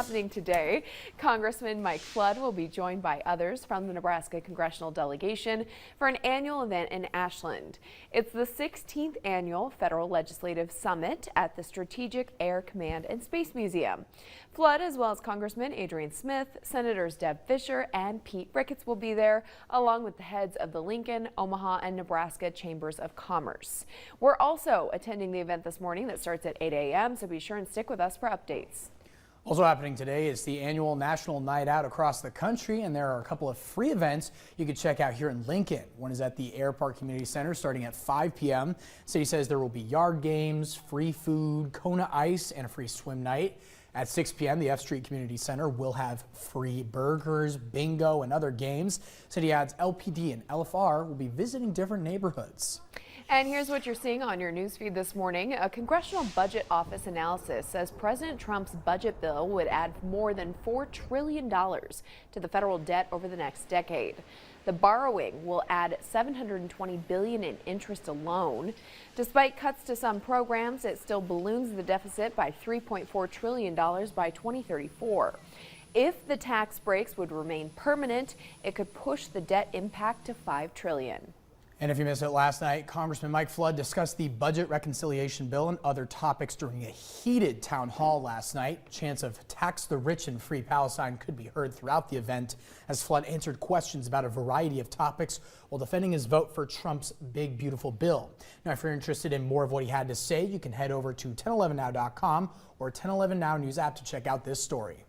Happening today, Congressman Mike Flood will be joined by others from the Nebraska congressional delegation for an annual event in Ashland. It's the 16th annual Federal Legislative Summit at the Strategic Air Command and Space Museum. Flood, as well as Congressman Adrian Smith, Senators Deb Fischer and Pete Ricketts will be there, along with the heads of the Lincoln, Omaha, and Nebraska Chambers of Commerce. We're also attending the event this morning that starts at 8 a.m., so be sure and stick with us for updates. Also happening today is the annual National Night Out across the country, and there are a couple of free events you can check out here in Lincoln. One is at the Air Park Community Center starting at 5 p.m. City says there will be yard games, free food, Kona ice, and a free swim night. At 6 p.m., the F Street Community Center will have free burgers, bingo, and other games. City adds LPD and LFR will be visiting different neighborhoods. And here's what you're seeing on your newsfeed this morning. A Congressional Budget Office analysis says President Trump's budget bill would add more than $4 trillion to the federal debt over the next decade. The borrowing will add $720 billion in interest alone. Despite cuts to some programs, it still balloons the deficit by $3.4 trillion by 2034. If the tax breaks would remain permanent, it could push the debt impact to $5 trillion. And if you missed it last night, Congressman Mike Flood discussed the budget reconciliation bill and other topics during a heated town hall last night. Chants of tax the rich and free Palestine could be heard throughout the event as Flood answered questions about a variety of topics while defending his vote for Trump's big, beautiful bill. Now, if you're interested in more of what he had to say, you can head over to 1011now.com or 1011 Now News app to check out this story.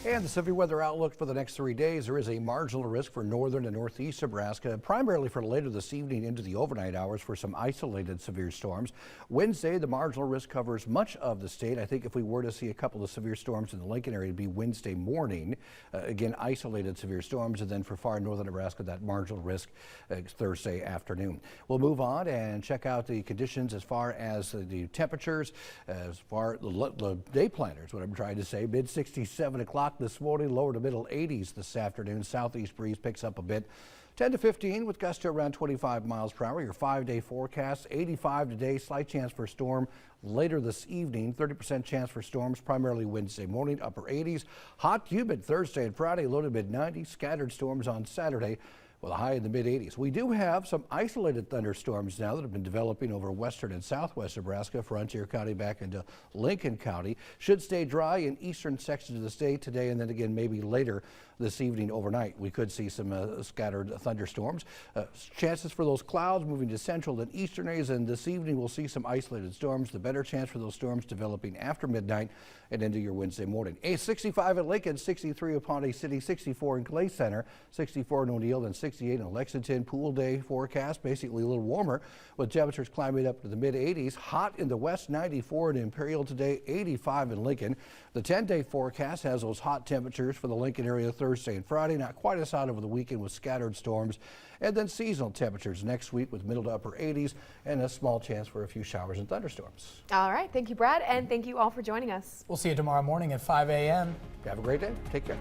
And the severe weather outlook for the next 3 days. There is a marginal risk for northern and northeast Nebraska, primarily for later this evening into the overnight hours for some isolated severe storms. Wednesday, the marginal risk covers much of the state. I think if we were to see a couple of severe storms in the Lincoln area, it'd be Wednesday morning. Again, isolated severe storms, and then for far northern Nebraska, that marginal risk Thursday afternoon. We'll move on and check out the conditions as far as the temperatures, as far the day planners, what I'm trying to say. Mid-60s, 7 o'clock this morning, lower to middle 80s this afternoon. Southeast breeze picks up a bit. 10 to 15 with gusts to around 25 miles per hour. Your 5-day forecast, 85 today, slight chance for a storm later this evening. 30% chance for storms, primarily Wednesday morning, upper 80s. Hot, humid Thursday and Friday, low to mid 90s. Scattered storms on Saturday with a high in the mid 80s. We do have some isolated thunderstorms now that have been developing over western and southwest Nebraska, Frontier County back into Lincoln County. Should stay dry in eastern sections of the state today, and then again maybe later this evening overnight. We could see some scattered thunderstorms. Chances for those clouds moving to central and eastern areas, and this evening we'll see some isolated storms. The better chance for those storms developing after midnight and into your Wednesday morning. 65 in Lincoln, 63 in Pawnee City, 64 in Clay Center, 64 in O'Neill, and 68 in Lexington. Pool day forecast, basically a little warmer with temperatures climbing up to the mid 80s. Hot in the west, 94 in Imperial today, 85 in Lincoln. The 10-day forecast has those hot temperatures for the Lincoln area Thursday and Friday, not quite as hot over the weekend with scattered storms. And then seasonal temperatures next week with middle to upper 80s and a small chance for a few showers and thunderstorms. All right. Thank you, Brad. And thank you all for joining us. We'll see you tomorrow morning at 5 a.m. Have a great day. Take care.